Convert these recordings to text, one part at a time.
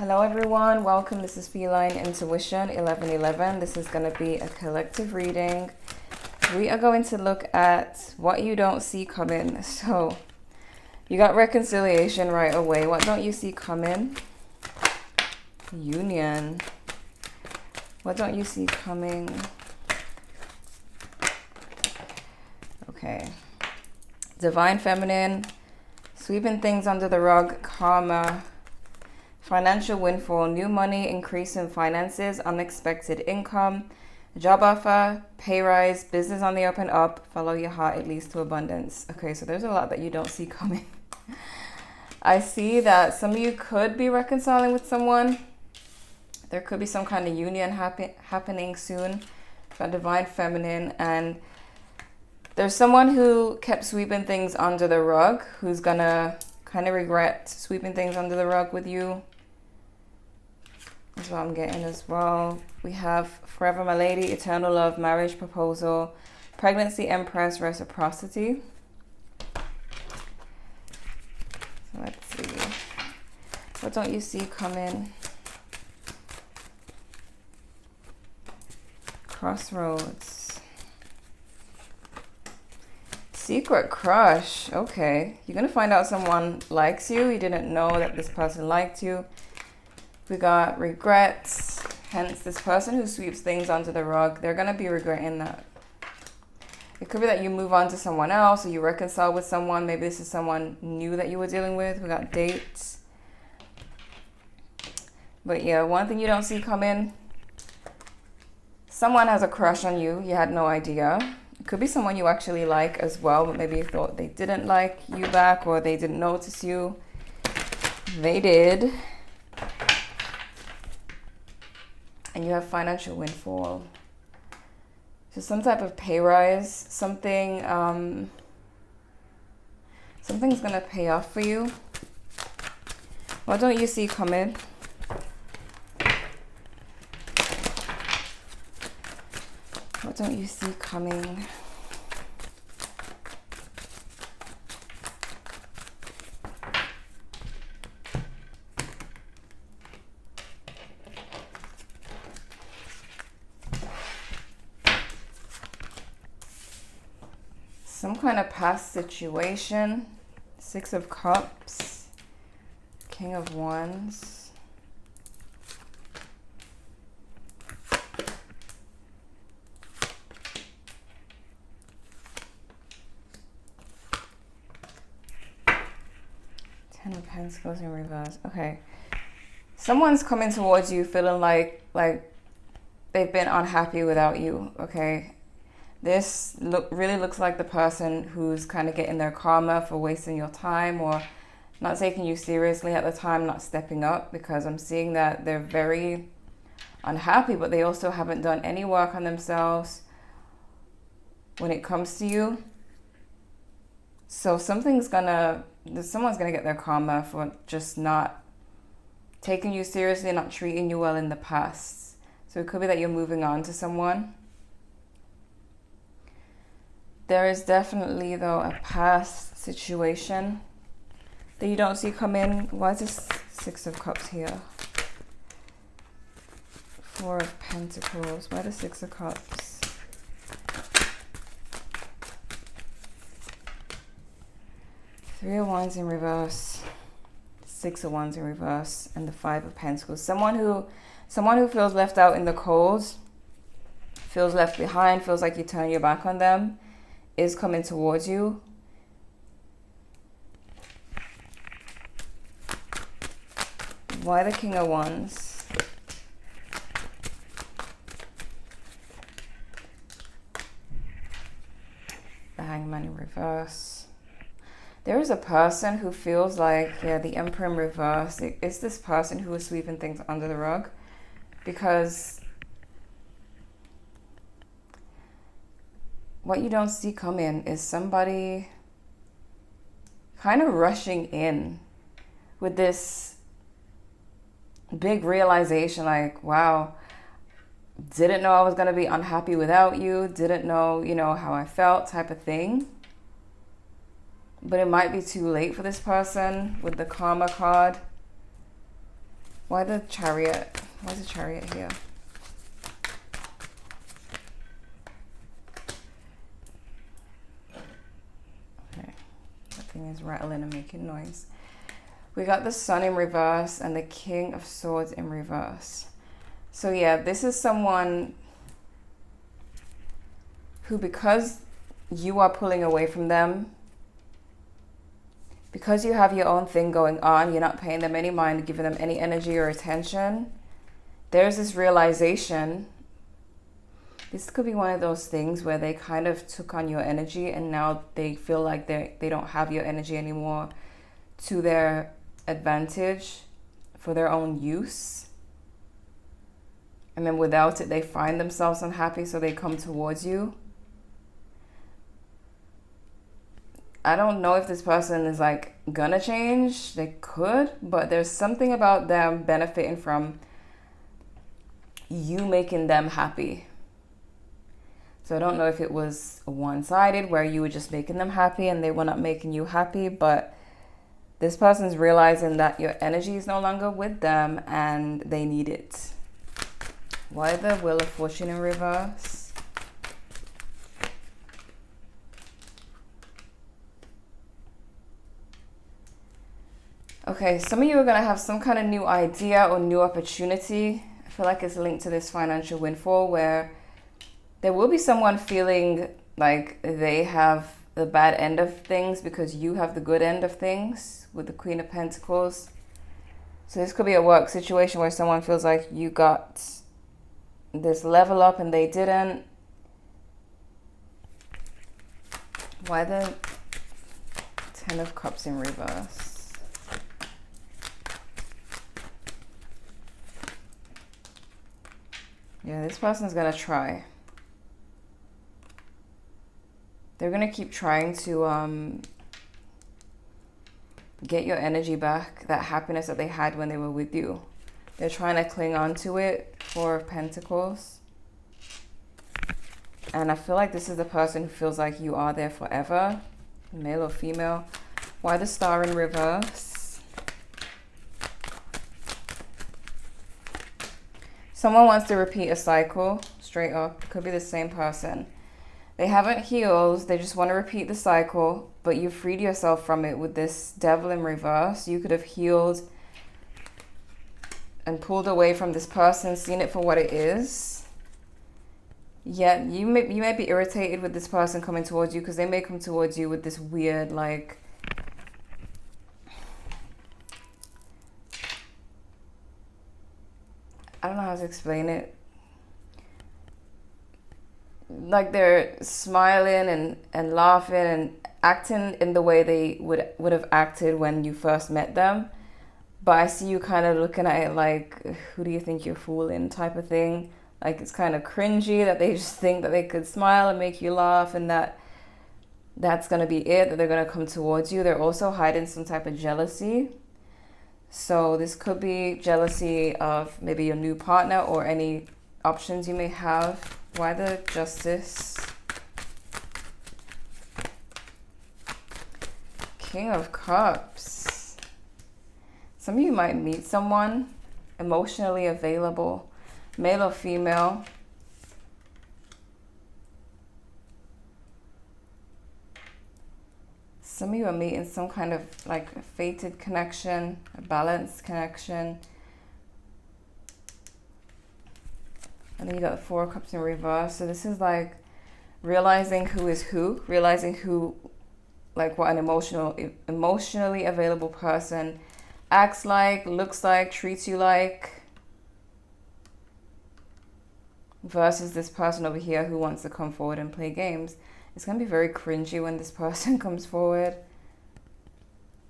Hello everyone, welcome. This is Feline Intuition 1111. This is going to be a collective reading. We are going to look at what you don't see coming. So you got reconciliation right away. What don't you see coming? Union. What don't you see coming? Okay. Divine Feminine. Sweeping things under the rug. Karma. Financial windfall, new money, increase in finances, unexpected income, job offer, pay rise, business on the up and up, follow your heart, it leads to abundance. Okay, so there's a lot that you don't see coming. I see that some of you could be reconciling with someone. There could be some kind of union happening soon. Got Divine Feminine, and there's someone who kept sweeping things under the rug who's gonna kind of regret sweeping things under the rug with you. That's what I'm getting as well. We have Forever My Lady, Eternal Love, Marriage Proposal, Pregnancy, Empress, Reciprocity. So let's see. What don't you see coming? Crossroads. Secret crush. Okay. You're going to find out someone likes you. You didn't know that this person liked you. We got regrets. Hence, this person who sweeps things under the rug, they're going to be regretting that. It could be that you move on to someone else or you reconcile with someone. Maybe this is someone new that you were dealing with. We got dates. But yeah, one thing you don't see coming. Someone has a crush on you. You had no idea. It could be someone you actually like as well, but maybe you thought they didn't like you back or they didn't notice you. They did. And you have financial windfall. So some type of pay rise, something, something's gonna pay off for you. What don't you see coming? What don't you see coming? Some kind of past situation. Six of Cups. King of Wands. Ten of Pentacles in reverse. Okay. Someone's coming towards you feeling like they've been unhappy without you, okay? This really looks like the person who's kind of getting their karma for wasting your time or not taking you seriously at the time, not stepping up, because I'm seeing that they're very unhappy, but they also haven't done any work on themselves when it comes to you. So someone's gonna get their karma for just not taking you seriously, not treating you well in the past. So it could be that you're moving on to someone. There is definitely, though, a past situation that you don't see come in. Why is this Six of Cups here? Four of Pentacles. Why the Six of Cups? Three of Wands in reverse. Six of Wands in reverse. And the Five of Pentacles. Someone who feels left out in the cold, feels left behind, feels like you turn your back on them, is coming towards you. Why the King of Wands? The Hangman in reverse. There is a person who feels like, yeah, the Emperor in reverse. It's this person who is sweeping things under the rug because what you don't see coming is somebody kind of rushing in with this big realization like, wow, didn't know I was going to be unhappy without you, didn't know, how I felt type of thing. But it might be too late for this person with the Karma card. Why the Chariot? Why is the Chariot here? Okay, that thing is rattling and making noise. We got the Sun in reverse and the King of Swords in reverse. So yeah, this is someone who, because you are pulling away from them, because you have your own thing going on, you're not paying them any mind, giving them any energy or attention, there's this realization. This could be one of those things where they kind of took on your energy and now they feel like they don't have your energy anymore to their advantage for their own use. And then without it, they find themselves unhappy, so they come towards you. I don't know if this person is like gonna change. They could, but there's something about them benefiting from you making them happy. So I don't know if it was one-sided where you were just making them happy and they were not making you happy, but this person's realizing that your energy is no longer with them and they need it. Why the Wheel of Fortune in reverse? Okay, some of you are going to have some kind of new idea or new opportunity. I feel like it's linked to this financial windfall where there will be someone feeling like they have the bad end of things because you have the good end of things with the Queen of Pentacles. So this could be a work situation where someone feels like you got this level up and they didn't. Why the Ten of Cups in reverse? Yeah, this person's gonna try. They're gonna keep trying to get your energy back, that happiness that they had when they were with you. They're trying to cling on to it. Four of Pentacles. And I feel like this is the person who feels like you are there forever, male or female. Why the Star in reverse? Someone wants to repeat a cycle, straight up. It could be the same person. They haven't healed, they just want to repeat the cycle, but you freed yourself from it with this Devil in reverse. You could have healed and pulled away from this person, seen it for what it is. Yet you may be irritated with this person coming towards you because they may come towards you with this weird, like, I don't know how to explain it. Like they're smiling and laughing and acting in the way they would have acted when you first met them. But I see you kind of looking at it like, who do you think you're fooling type of thing. Like it's kind of cringy that they just think that they could smile and make you laugh and that's going to be it, that they're going to come towards you. They're also hiding some type of jealousy. So this could be jealousy of maybe your new partner or any options you may have. Why the Justice? King of Cups. Some of you might meet someone emotionally available, male or female. Some of you are meeting some kind of like a fated connection, a balanced connection. And then you got the Four of Cups in reverse. So this is like realizing who is who, realizing who, like what an emotionally available person acts like, looks like, treats you like, versus this person over here who wants to come forward and play games. It's going to be very cringy when this person comes forward.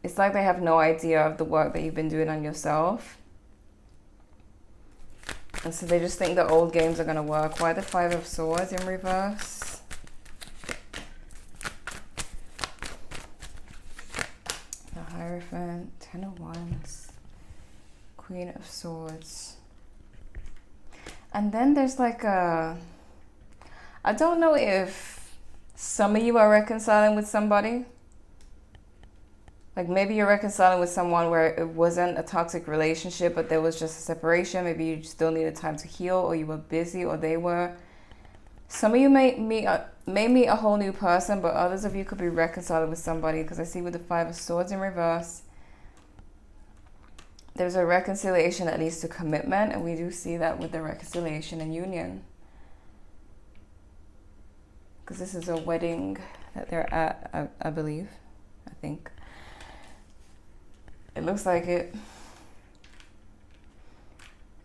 It's like they have no idea of the work that you've been doing on yourself. And so they just think the old games are going to work. Why the Five of Swords in reverse? The Hierophant, Ten of Wands, Queen of Swords. And then there's like a... I don't know if some of you are reconciling with somebody. Like maybe you're reconciling with someone where it wasn't a toxic relationship, but there was just a separation. Maybe you still needed time to heal, or you were busy, or they were. Some of you may meet a whole new person, but others of you could be reconciling with somebody, because I see with the Five of Swords in reverse, there's a reconciliation that leads to commitment, and we do see that with the reconciliation and union. Because this is a wedding that they're at, I believe, I think. It looks like it.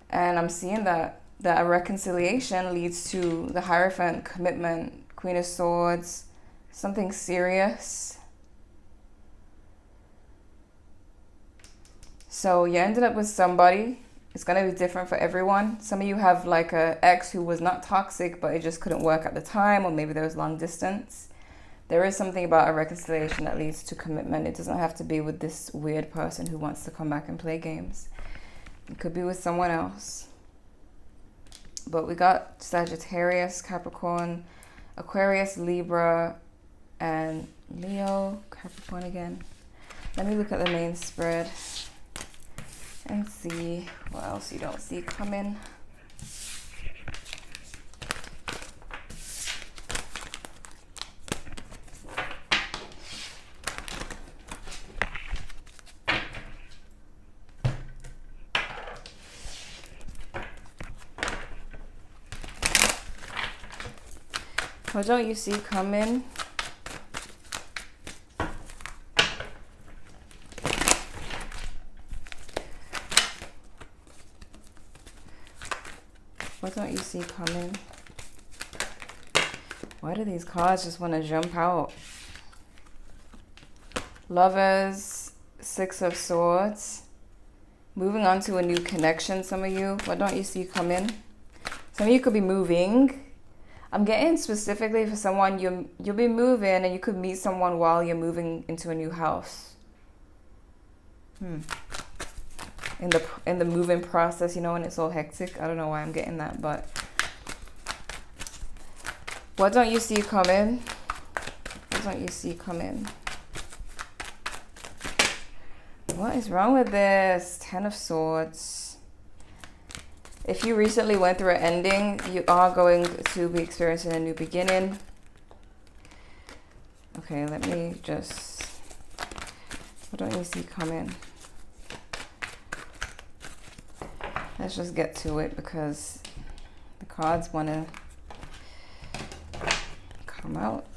And I'm seeing that a reconciliation leads to the Hierophant, commitment, Queen of Swords, something serious. So you ended up with somebody. It's going to be different for everyone. Some of you have like a ex who was not toxic, but it just couldn't work at the time, or maybe there was long distance. There is something about a reconciliation that leads to commitment. It doesn't have to be with this weird person who wants to come back and play games. It could be with someone else. But we got Sagittarius, Capricorn, Aquarius, Libra, and Leo, Capricorn again. Let me look at the main spread and see what else you don't see coming. What don't you see coming? What don't you see coming? Why do these cards just want to jump out? Lovers, Six of Swords. Moving on to a new connection, some of you. What don't you see coming? Some of you could be moving. I'm getting specifically for someone, you'll be moving, and you could meet someone while you're moving into a new house. In the moving process, you know, when it's all hectic. I don't know why I'm getting that, but what don't you see coming? What don't you see coming? What is wrong with this? Ten of Swords. If you recently went through an ending, you are going to be experiencing a new beginning. Okay, let me just... What don't you see coming? Let's just get to it, because the cards want to come out.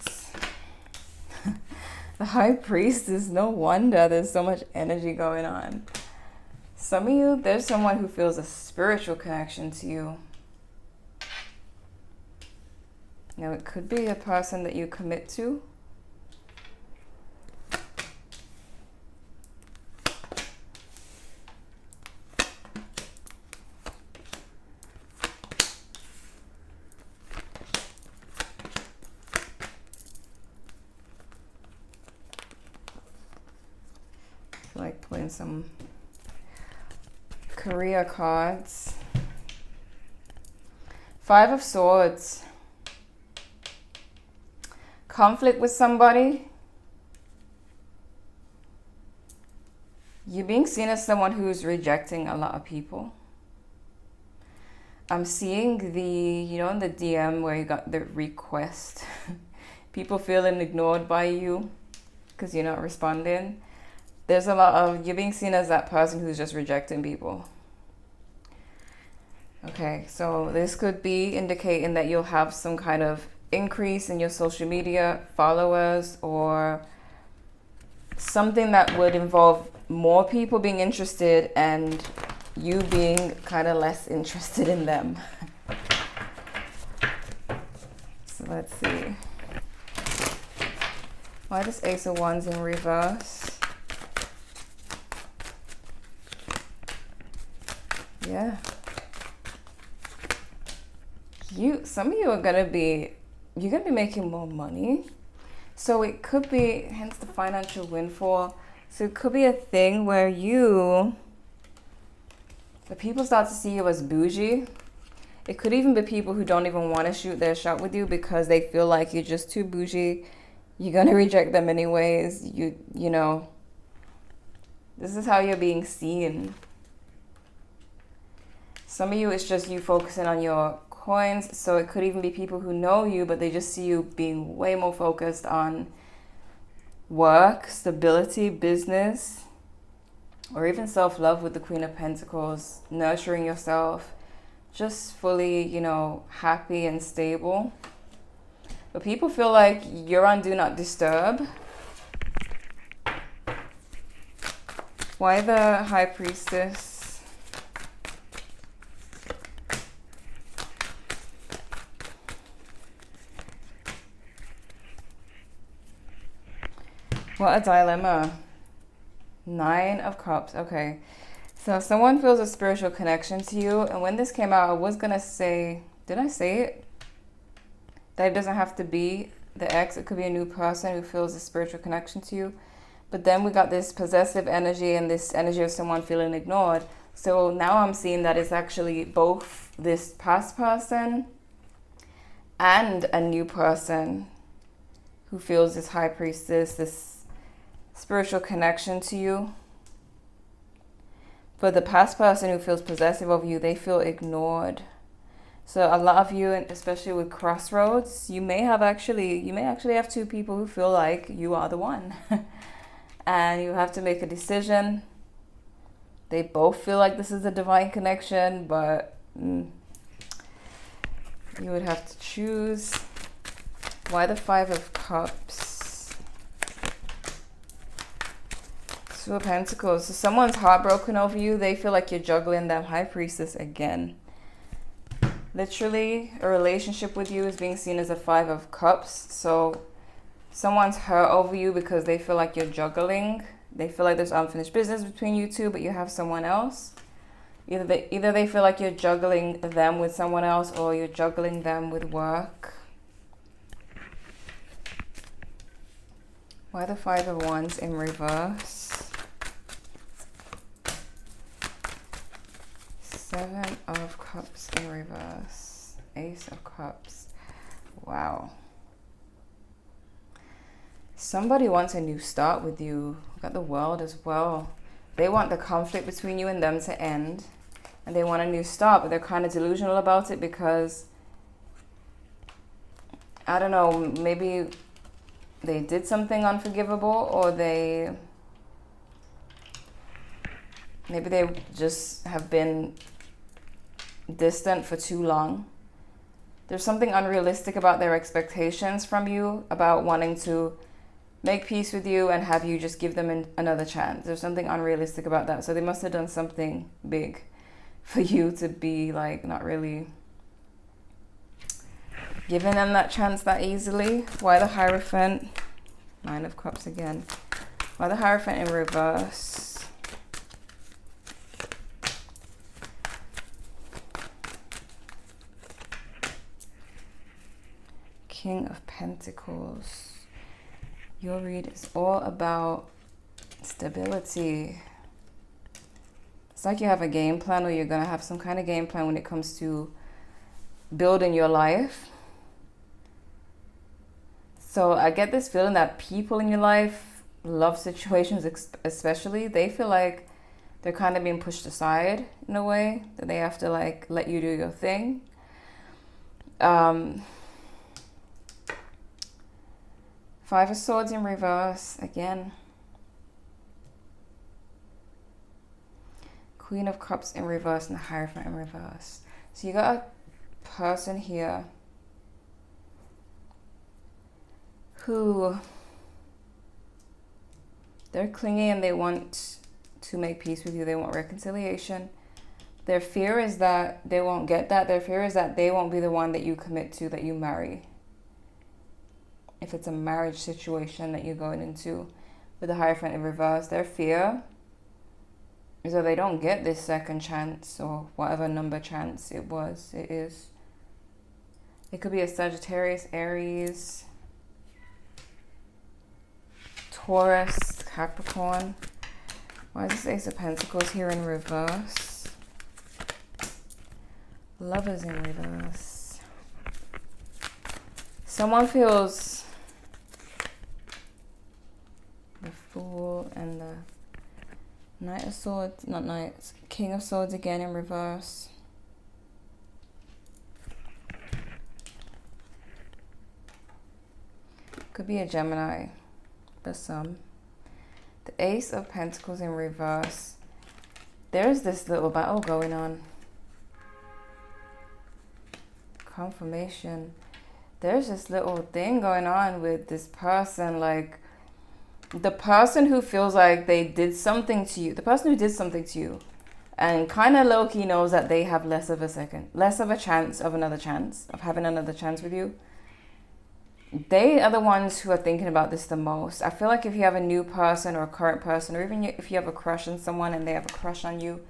The High Priestess, no wonder there's so much energy going on. Some of you, there's someone who feels a spiritual connection to you. Now, it could be a person that you commit to. I feel like pulling some career cards. Five of Swords. Conflict with somebody. You're being seen as someone who's rejecting a lot of people. I'm seeing you know, in the DM where you got the request. People feeling ignored by you because you're not responding. There's a lot of, you're being seen as that person who's just rejecting people. Okay, so this could be indicating that you'll have some kind of increase in your social media followers, or something that would involve more people being interested and you being kind of less interested in them. So let's see. Why this Ace of Wands in reverse? Yeah. Some of you are you're gonna be making more money. So it could be, hence the financial windfall. So it could be a thing where the people start to see you as bougie. It could even be people who don't even want to shoot their shot with you because they feel like you're just too bougie. You're gonna reject them anyways. You know, This is how you're being seen. Some of you, it's just you focusing on your coins. So it could even be people who know you, but they just see you being way more focused on work, stability, business, or even self-love with the Queen of Pentacles, nurturing yourself, just fully, you know, happy and stable. But people feel like you're on Do Not Disturb. Why the High Priestess? What a dilemma. 9 of Cups. Okay. So someone feels a spiritual connection to you. And when this came out, I was going to say, did I say it? That it doesn't have to be the ex. It could be a new person who feels a spiritual connection to you. But then we got this possessive energy and this energy of someone feeling ignored. So now I'm seeing that it's actually both this past person and a new person who feels this High Priestess, this spiritual connection to you. For the past person who feels possessive of you, they feel ignored. So a lot of you, especially with crossroads, you may actually have 2 people who feel like you are the one. And you have to make a decision. They both feel like this is a divine connection, but you would have to choose. Why the 5 of Cups? 2 of Pentacles. So someone's heartbroken over you. They feel like you're juggling them. High Priestess again. Literally, a relationship with you is being seen as a 5 of Cups. So someone's hurt over you because they feel like you're juggling. They feel like there's unfinished business between you two, but you have someone else. Either they feel like you're juggling them with someone else, or you're juggling them with work. Why the 5 of Wands in reverse? 7 of Cups in reverse. Ace of Cups. Wow. Somebody wants a new start with you. We've got the World as well. They want the conflict between you and them to end. And they want a new start, but they're kind of delusional about it because, I don't know, maybe they did something unforgivable, or maybe they just have been distant for too long. There's something unrealistic about their expectations from you, about wanting to make peace with you and have you just give them another chance. There's something unrealistic about that. So they must have done something big for you to be like not really giving them that chance that easily. Why the Hierophant? 9 of Cups again. Why the Hierophant in reverse? King of Pentacles. Your read is all about stability. It's like you have a game plan, or you're going to have some kind of game plan when it comes to building your life. So I get this feeling that people in your life, love situations especially, they feel like they're kind of being pushed aside in a way, that they have to like let you do your thing. 5 of Swords in reverse again. Queen of Cups in reverse and the Hierophant in reverse. So you got a person here who, they're clingy and they want to make peace with you. They want reconciliation. Their fear is that they won't get that. Their fear is that they won't be the one that you commit to, that you marry. If it's a marriage situation that you're going into with the Hierophant in reverse, their fear is that they don't get this second chance, or whatever number chance it is. It could be a Sagittarius, Aries, Taurus, Capricorn. Why is this Ace of Pentacles here in reverse? Lovers in reverse. Someone feels the Fool and the Knight of Swords, not Knights. King of Swords again in reverse. Could be a Gemini. There's some. The Ace of Pentacles in reverse. There's this little battle going on. Confirmation. There's this little thing going on with this person, like the person who feels like they did something to you, the person who did something to you and kind of low-key knows that they have less of a chance of having another chance with you. They are the ones who are thinking about this the most. I feel like if you have a new person or a current person, or even if you have a crush on someone and they have a crush on you,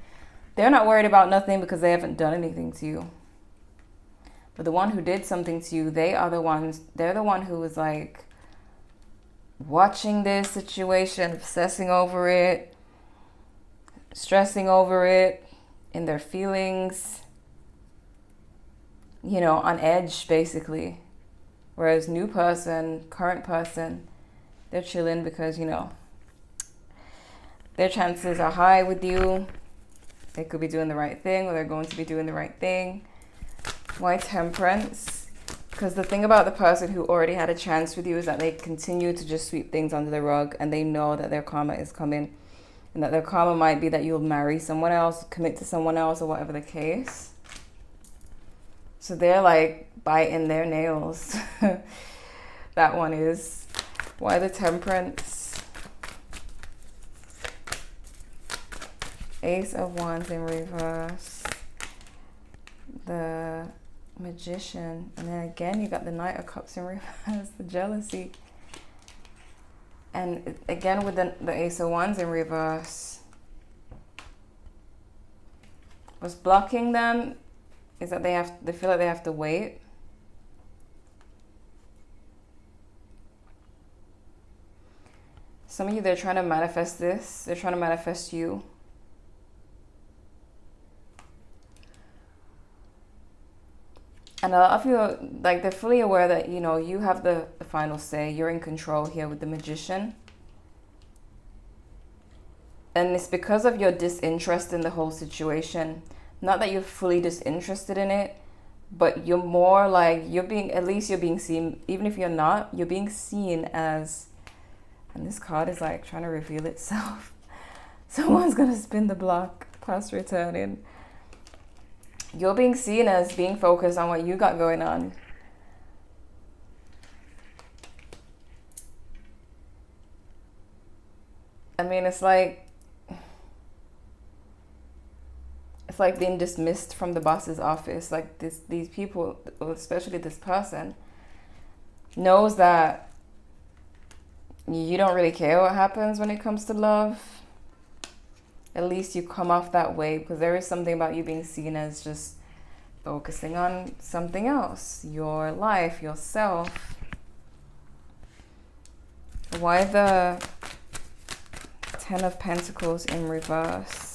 they're not worried about nothing because they haven't done anything to you. But the one who did something to you, they're the one who was like watching this situation, obsessing over it, stressing over it, in their feelings, you know, on edge basically. Whereas new person, current person, they're chilling because, you know, their chances are high with you. They could be doing the right thing, or they're going to be doing the right thing. Why Temperance? Because the thing about the person who already had a chance with you is that they continue to just sweep things under the rug, and they know that their karma is coming, and that their karma might be that you'll marry someone else, commit to someone else, or whatever the case. So they're like biting their nails. That one is. Why the Temperance? Ace of Wands in reverse. The Magician. And then again, you got the Knight of Cups in reverse. The jealousy. And again with the Ace of Wands in reverse. What's blocking them is that they feel like they have to wait. Some of you, they're trying to manifest this. They're trying to manifest you. And a lot of you, like, they're fully aware that, you know, you have the final say. You're in control here with the Magician. And it's because of your disinterest in the whole situation. Not that you're fully disinterested in it, but you're more like, you're being seen, even if you're not, you're being seen as, and this card is like trying to reveal itself. Someone's gonna spin the block, past returning. You're being seen as being focused on what you got going on. I mean, it's like being dismissed from the boss's office. Like these people, especially this person, knows that you don't really care what happens when it comes to love. At least you come off that way, because there is something about you being seen as just focusing on something else, your life, yourself. Why the Ten of Pentacles in reverse?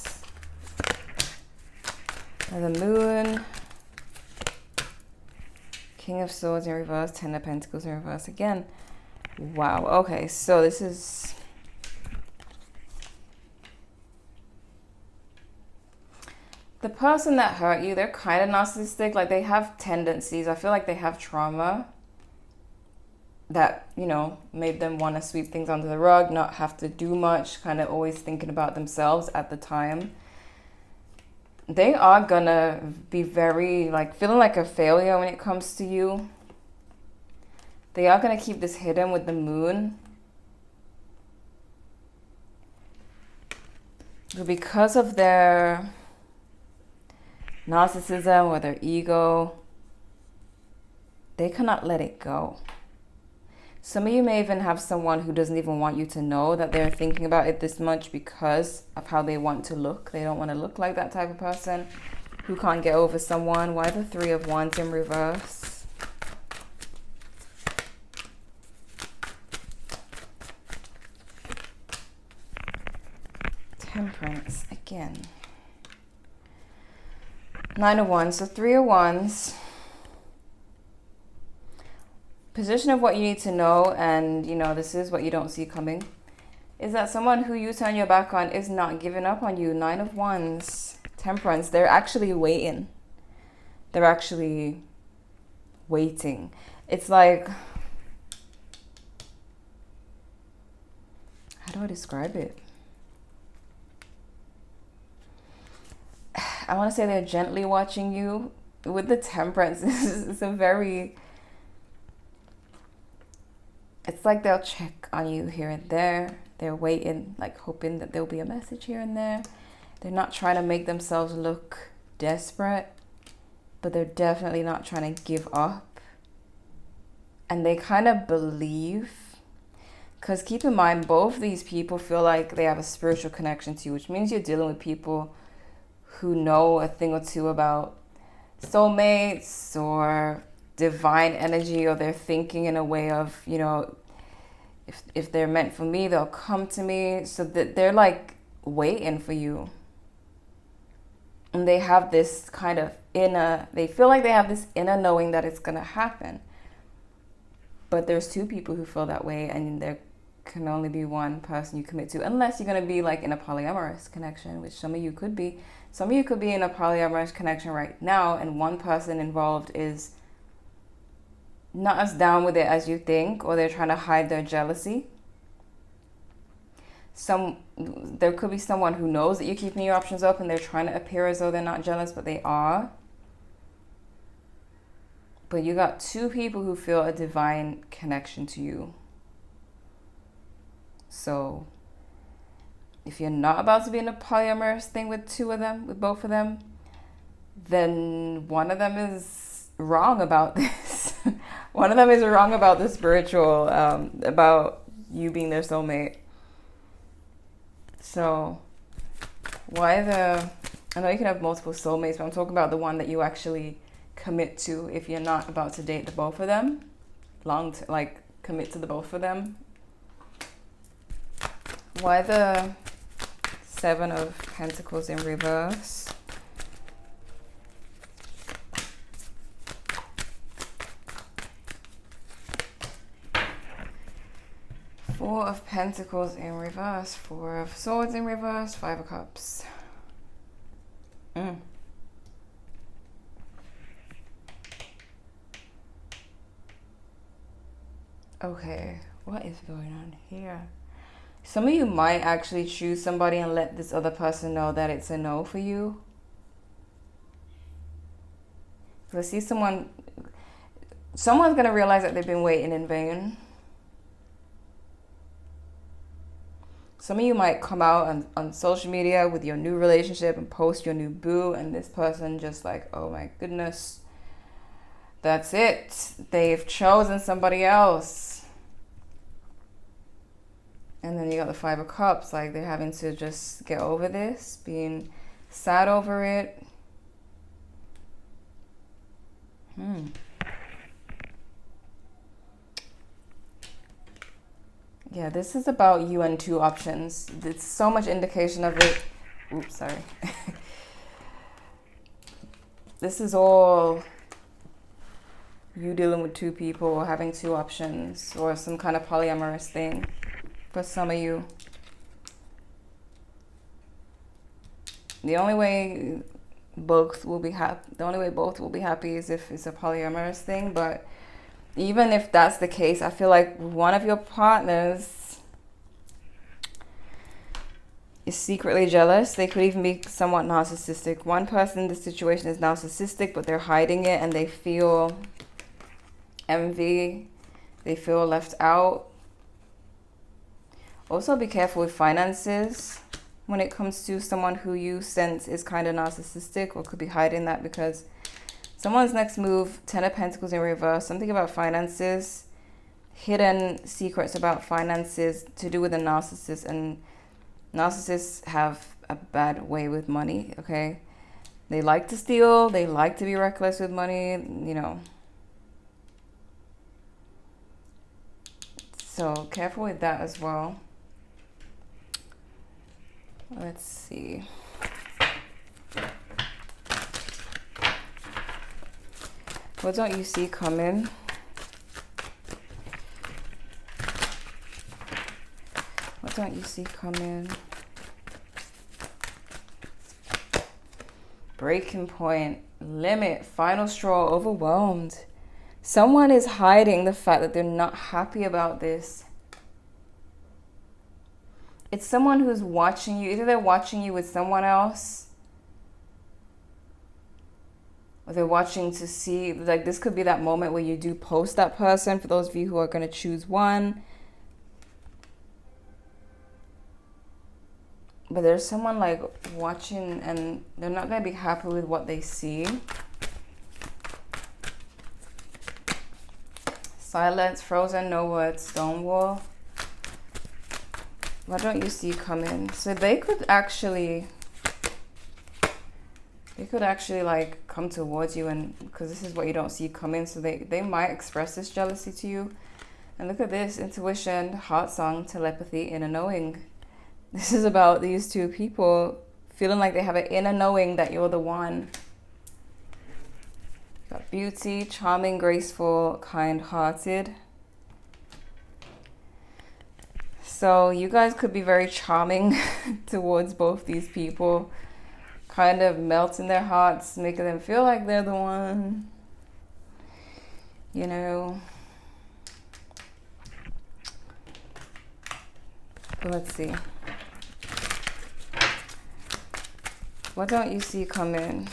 And the Moon, King of Swords in reverse, Ten of Pentacles in reverse again. Wow, okay, so this is... The person that hurt you, they're kind of narcissistic. Like, they have tendencies. I feel like they have trauma that, you know, made them want to sweep things under the rug, not have to do much, kind of always thinking about themselves at the time. They are gonna be very, like, feeling like a failure when it comes to you. They are gonna keep this hidden with the Moon. But because of their narcissism or their ego, they cannot let it go. Some of you may even have someone who doesn't even want you to know that they're thinking about it this much because of how they want to look. They don't want to look like that type of person who can't get over someone. Why the Three of Wands in reverse? Temperance again. Nine of Wands. So Three of Wands. Position of what you need to know, and you know, this is what you don't see coming. is that someone who you turn your back on is not giving up on you. 9 of Wands, Temperance. They're actually waiting. They're actually waiting. It's like, how do I describe it? I want to say they're gently watching you. With the Temperance, it's a very, it's like they'll check on you here and there. They're waiting, like hoping that there'll be a message here and there. They're not trying to make themselves look desperate, but they're definitely not trying to give up. And they kind of believe, because keep in mind, both these people feel like they have a spiritual connection to you, which means you're dealing with people who know a thing or two about soulmates or divine energy, or they're thinking in a way of, you know, if they're meant for me, they'll come to me. So that they're like waiting for you. And they have this kind of they feel like they have this inner knowing that it's going to happen. But there's 2 people who feel that way, and there can only be one person you commit to, unless you're going to be like in a polyamorous connection, which some of you could be. Some of you could be in a polyamorous connection right now, and one person involved is not as down with it as you think, or they're trying to hide their jealousy. There could be someone who knows that you're keeping your options up, and they're trying to appear as though they're not jealous, but they are. But you got 2 people who feel a divine connection to you. So if you're not about to be in a polyamorous thing with 2 of them, with both of them, then one of them is wrong about this. One of them is wrong about the spiritual, about you being their soulmate. So I know you can have multiple soulmates, but I'm talking about the one that you actually commit to if you're not about to date the both of them. Commit to the both of them. Why the 7 of Pentacles in reverse? Four of Pentacles in reverse, 4 of Swords in reverse, 5 of Cups. Okay, what is going on here? Some of you might actually choose somebody and let this other person know that it's a no for you. I see someone's going to realize that they've been waiting in vain. Some of you might come out on social media with your new relationship and post your new boo, and this person just like, oh my goodness, that's it. They've chosen somebody else. And then you got the 5 of Cups, like they're having to just get over this, being sad over it. Yeah, this is about you and 2 options. It's so much indication of it. Oops, sorry. This is all you dealing with 2 people, or having 2 options, or some kind of polyamorous thing for some of you. The only way both will be happy is if it's a polyamorous thing. But even if that's the case, I feel like one of your partners is secretly jealous. They could even be somewhat narcissistic. One person in this situation is narcissistic, but they're hiding it, and they feel envy. They feel left out. Also, be careful with finances when it comes to someone who you sense is kind of narcissistic, or could be hiding that, because someone's next move, 10 of Pentacles in reverse, something about finances, hidden secrets about finances to do with a narcissist. And narcissists have a bad way with money, okay? They like to steal, they like to be reckless with money, you know. So careful with that as well. Let's see. What don't you see coming? What's don't you see coming? Breaking point, limit, final straw, overwhelmed. Someone is hiding the fact that they're not happy about this. It's someone who's watching you. Either they're watching you with someone else, or they're watching to see, like, this could be that moment where you do post that person, for those of you who are going to choose one. But there's someone like watching, and they're not going to be happy with what they see. Silence, frozen, no words, stonewall. What don't you see coming? So they could actually like come towards you, and because this is what you don't see coming, so they might express this jealousy to you. And look at this: intuition, heart song, telepathy, inner knowing. This is about these two people feeling like they have an inner knowing that you're the one. Got beauty, charming, graceful, kind-hearted. So you guys could be very charming towards both these people, kind of melting their hearts, making them feel like they're the one, you know. But let's see. What don't you see coming?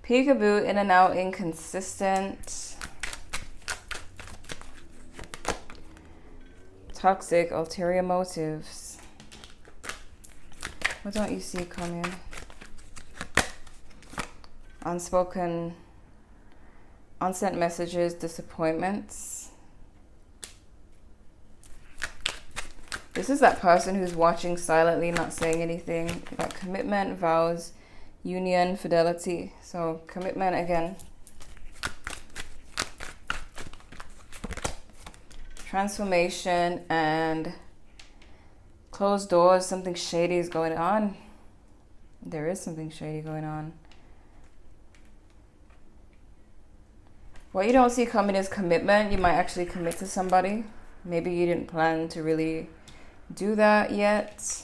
Peekaboo, in and out, inconsistent. Toxic, ulterior motives. What don't you see coming? Unspoken, unsent messages, disappointments. This is that person who's watching silently, not saying anything. You got commitment, vows, union, fidelity. So commitment again. Transformation and closed doors. Something shady is going on. There is something shady going on. What you don't see coming is commitment. You might actually commit to somebody. Maybe you didn't plan to really do that yet.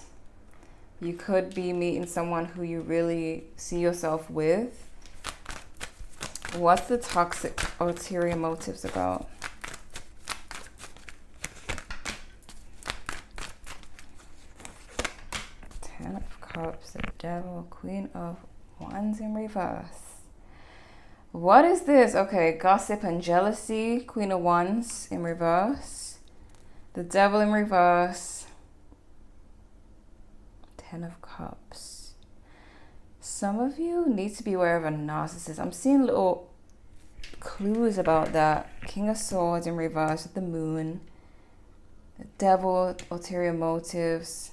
You could be meeting someone who you really see yourself with. What's the toxic ulterior motives about? Ten of Cups, the Devil, Queen of Wands in reverse. What is this? Okay, gossip and jealousy, Queen of Wands in reverse, the Devil in reverse, Ten of Cups. Some of you need to be aware of a narcissist. I'm seeing little clues about that. King of Swords in reverse with the Moon, the Devil, ulterior motives.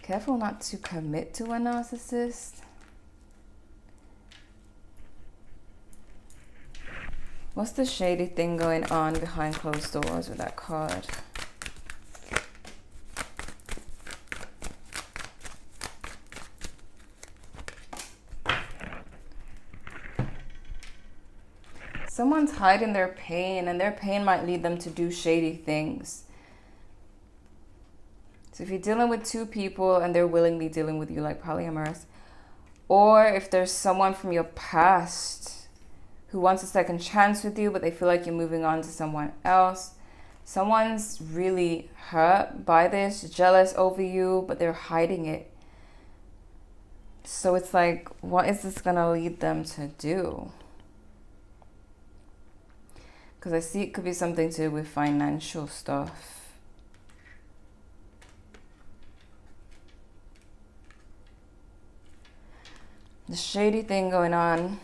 Careful not to commit to a narcissist. What's the shady thing going on behind closed doors with that card? Someone's hiding their pain, and their pain might lead them to do shady things. So if you're dealing with two people and they're willingly dealing with you, like polyamorous, or if there's someone from your past who wants a second chance with you, but they feel like you're moving on to someone else, someone's really hurt by this, jealous over you, but they're hiding it. So it's like, what is this gonna lead them to do? Because I see it could be something to do with financial stuff. The shady thing going on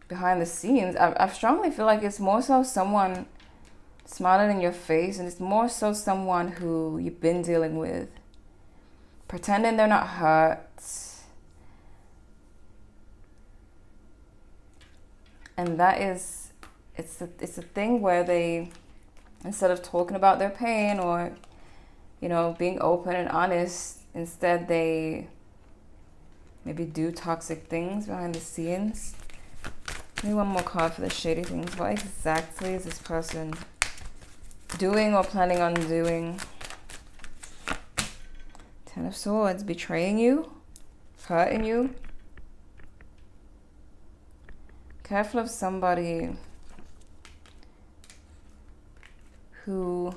behind the scenes, I strongly feel like it's more so someone smiling in your face, and it's more so someone who you've been dealing with, pretending they're not hurt. And that is, it's a thing where they, instead of talking about their pain or, you know, being open and honest, instead they maybe do toxic things behind the scenes. Maybe one more card for the shady things. What exactly is this person doing or planning on doing? Ten of Swords, betraying you, hurting you. Careful of somebody who,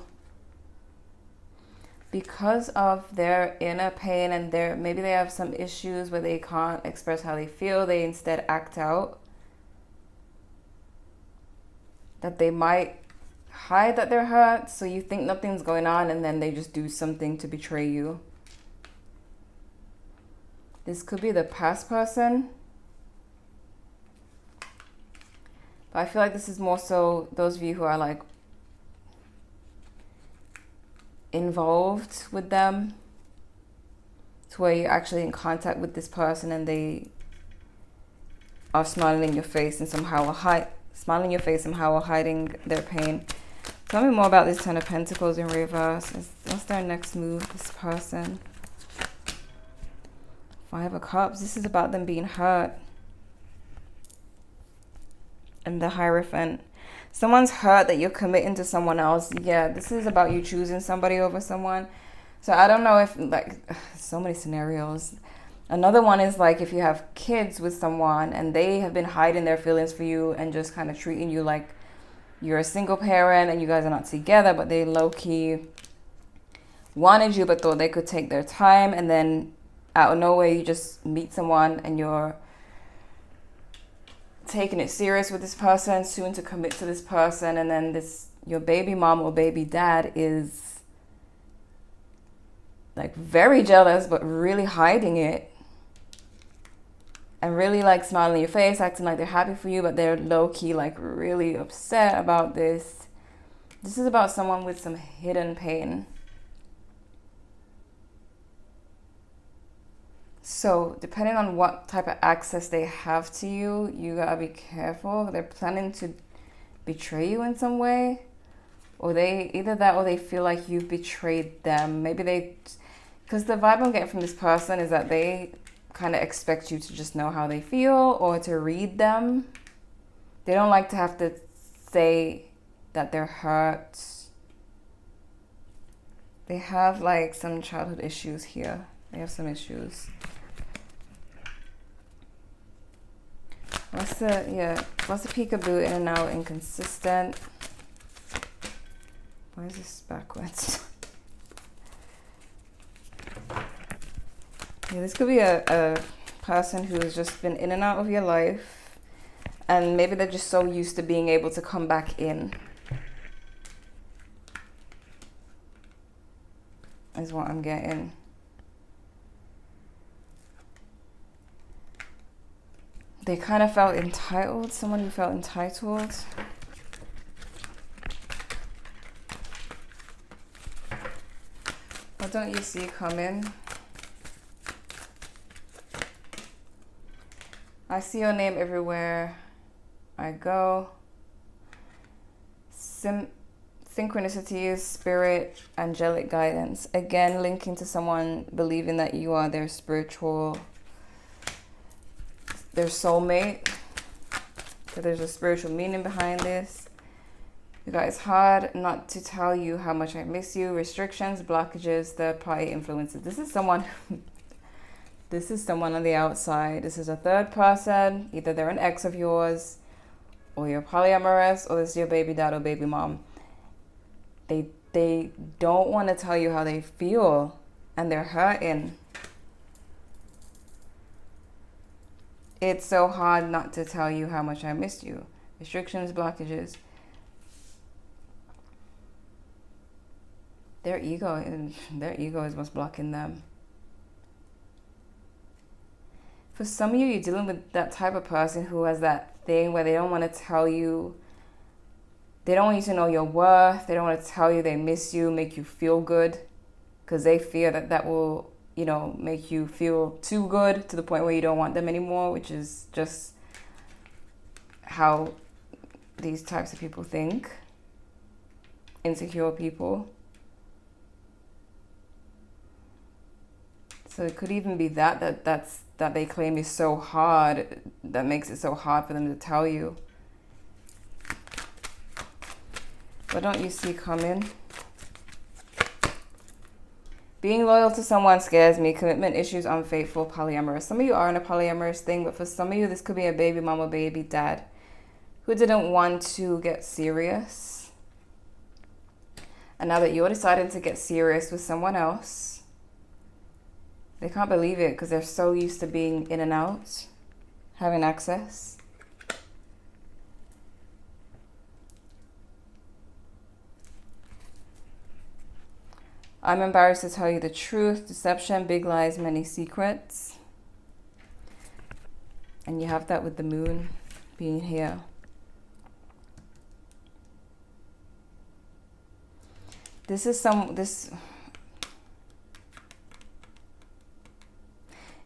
because of their inner pain and maybe they have some issues where they can't express how they feel, they instead act out. That they might hide that they're hurt, so you think nothing's going on, and then they just do something to betray you. This could be the past person. But I feel like this is more so those of you who are like involved with them, to where you're actually in contact with this person and they are smiling in your face and somehow are hiding their pain. Tell me more about this Ten of Pentacles in reverse. What's their next move, this person? Five of Cups. This is about them being hurt. And the Hierophant. Someone's hurt that you're committing to someone else. Yeah, this is about you choosing somebody over someone. So I don't know if, like, so many scenarios. Another one is like if you have kids with someone and they have been hiding their feelings for you and just kind of treating you like you're a single parent and you guys are not together, but they low-key wanted you but thought they could take their time, and then out of nowhere you just meet someone and you're taking it serious with this person, soon to commit to this person, and then your baby mom or baby dad is like very jealous but really hiding it. And really like smiling in your face, acting like they're happy for you, but they're low-key like really upset about this. This is about someone with some hidden pain. So depending on what type of access they have to you, you gotta be careful. They're planning to betray you in some way. Or either that or they feel like you've betrayed them. Maybe because the vibe I'm getting from this person is that they kind of expect you to just know how they feel or to read them. They don't like to have to say that they're hurt. They have like some childhood issues here. They have some issues. What's the peekaboo? In and out, inconsistent. Why is this backwards? Yeah, this could be a person who's just been in and out of your life, and maybe they're just so used to being able to come back in, is what I'm getting. They kind of felt entitled, someone who felt entitled. What don't you see coming? I see your name everywhere I go. Synchronicities, spirit, angelic guidance. Again, linking to someone believing that you are their soulmate. That there's a spiritual meaning behind this. You guys, hard not to tell you how much I miss you. Restrictions, blockages, third-party influences. This is someone on the outside. This is a third person. Either they're an ex of yours, or you're polyamorous, or this is your baby dad or baby mom. They don't want to tell you how they feel, and they're hurting. It's so hard not to tell you how much I missed you. Restrictions, blockages. Their ego is what's blocking them. For some of you, you're dealing with that type of person who has that thing where they don't want to tell you, they don't want you to know your worth, they don't want to tell you they miss you, make you feel good, because they fear that will, make you feel too good to the point where you don't want them anymore, which is just how these types of people think. Insecure people. So it could even be that they claim is so hard, that makes it so hard for them to tell you. What don't you see coming? Being loyal to someone scares me. Commitment issues, unfaithful, polyamorous. Some of you are in a polyamorous thing, but for some of you, this could be a baby mama, baby dad who didn't want to get serious. And now that you're deciding to get serious with someone else, they can't believe it because they're so used to being in and out, having access. I'm embarrassed to tell you the truth. Deception, big lies, many secrets. And you have that with the moon being here.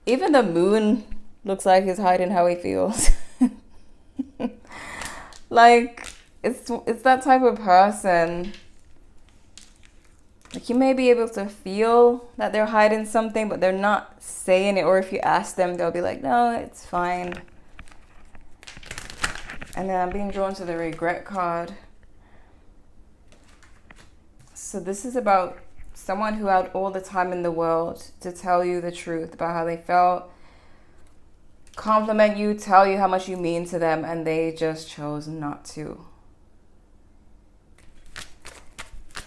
Even the moon looks like he's hiding how he feels. Like, it's that type of person. Like, you may be able to feel that they're hiding something, but they're not saying it. Or if you ask them, they'll be like, no, it's fine. And then I'm being drawn to the regret card. So this is about someone who had all the time in the world to tell you the truth about how they felt, compliment you, tell you how much you mean to them, and they just chose not to.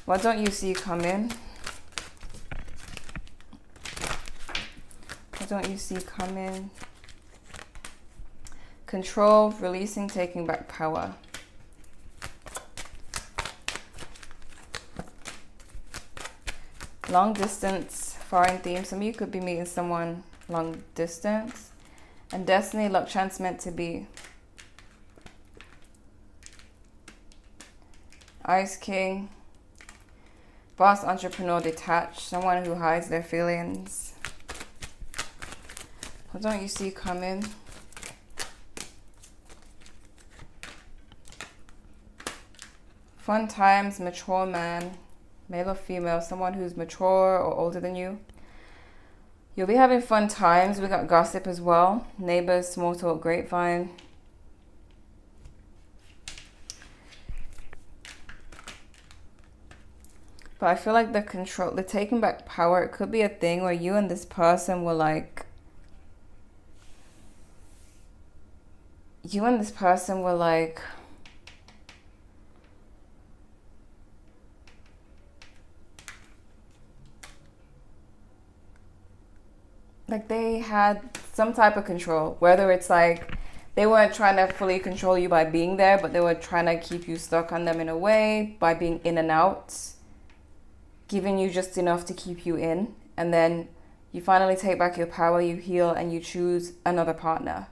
What don't you see coming? What don't you see coming? Control, releasing, taking back power. Long distance, foreign theme. Some of you could be meeting someone long distance. And destiny, luck, chance, meant to be. Ice King. Boss, entrepreneur, detached. Someone who hides their feelings. What don't you see coming? Fun times, mature man. Male or female, someone who's mature or older than you. You'll be having fun times. We got gossip as well. Neighbors, small talk, grapevine. But I feel like the taking back power, it could be a thing where you and this person will like, like they had some type of control, whether it's like they weren't trying to fully control you by being there, but they were trying to keep you stuck on them in a way by being in and out, giving you just enough to keep you in. And then you finally take back your power, you heal, and you choose another partner.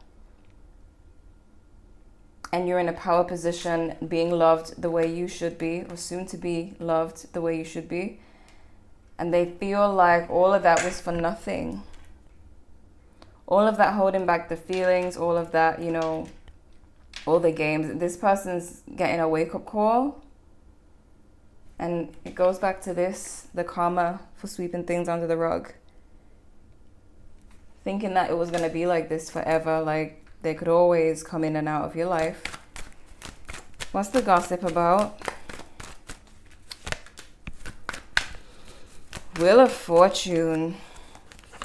And you're in a power position, being loved the way you should be, or soon to be loved the way you should be. And they feel like all of that was for nothing. All of that holding back the feelings, all of that, you know, all the games. This person's getting a wake-up call. And it goes back to this, the karma for sweeping things under the rug. Thinking that it was going to be like this forever, like they could always come in and out of your life. What's the gossip about? Wheel of Fortune.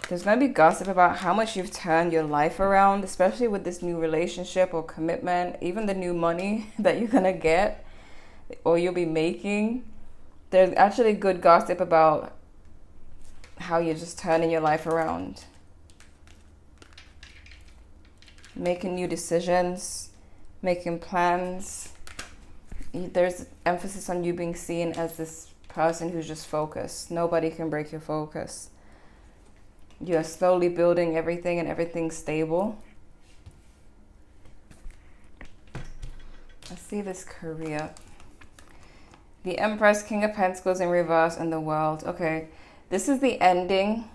There's going to be gossip about how much you've turned your life around, especially with this new relationship or commitment, even the new money that you're going to get or you'll be making. There's actually good gossip about how you're just turning your life around. Making new decisions, making plans. There's emphasis on you being seen as this person who's just focused. Nobody can break your focus. You're slowly building everything and everything's stable. Let's see this career. The Empress, King of Pentacles in reverse, and the World. Okay, this is the ending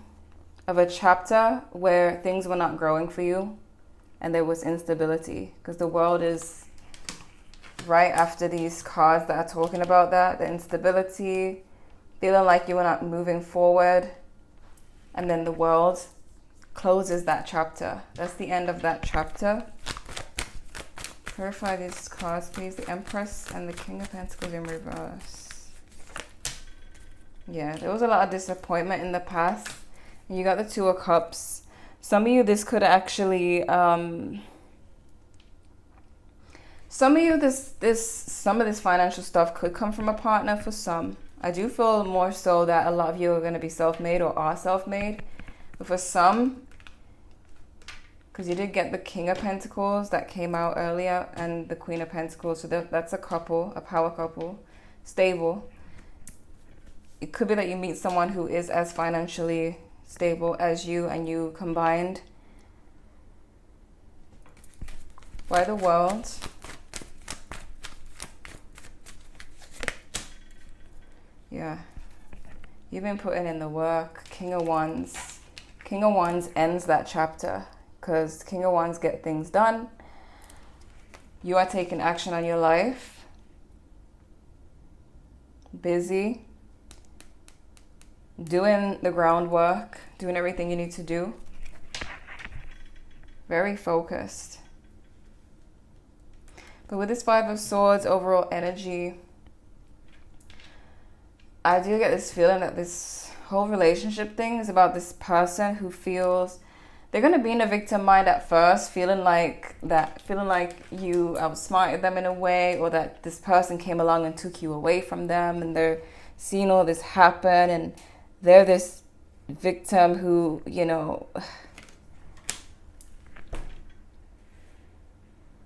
of a chapter where things were not growing for you and there was instability, because the World is right after these cards that are talking about that, the instability, feeling like you were not moving forward. and then the world closes that chapter. That's the end of that chapter. Clarify these cards, please. The Empress and the King of Pentacles in reverse. Yeah, there was a lot of disappointment in the past. You got the Two of Cups. Some of you, this could actually, some of you, some of this financial stuff could come from a partner for some. I do feel more so that a lot of you are going to be self-made or are self-made. But for some, because you did get the King of Pentacles that came out earlier and the Queen of Pentacles. So that's a couple, a power couple, stable. It could be that you meet someone who is as financially stable as you and you combined. By the World. Yeah. You've been putting in the work. King of Wands. King of Wands ends that chapter because King of Wands get things done. You are taking action on your life. Busy. Doing the groundwork, doing everything you need to do. Very focused. But with this Five of Swords, overall energy, I do get this feeling that this whole relationship thing is about this person who feels they're going to be in a victim mind at first, feeling like you outsmarted them in a way, or that this person came along and took you away from them, and they're seeing all this happen, and they're this victim who, you know,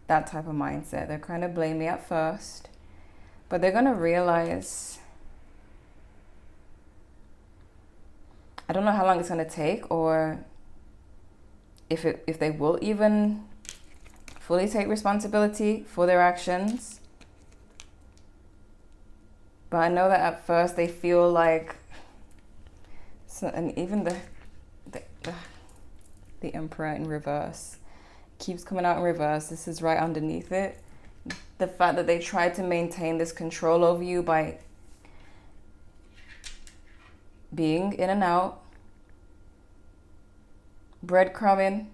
that type of mindset. They're kind of blaming at first, but they're going to realize, I don't know how long it's going to take, or if they will even fully take responsibility for their actions. But I know that at first they feel like, so, and even the Emperor in reverse keeps coming out in reverse. This is right underneath it. The fact that they tried to maintain this control over you by being in and out, breadcrumbing,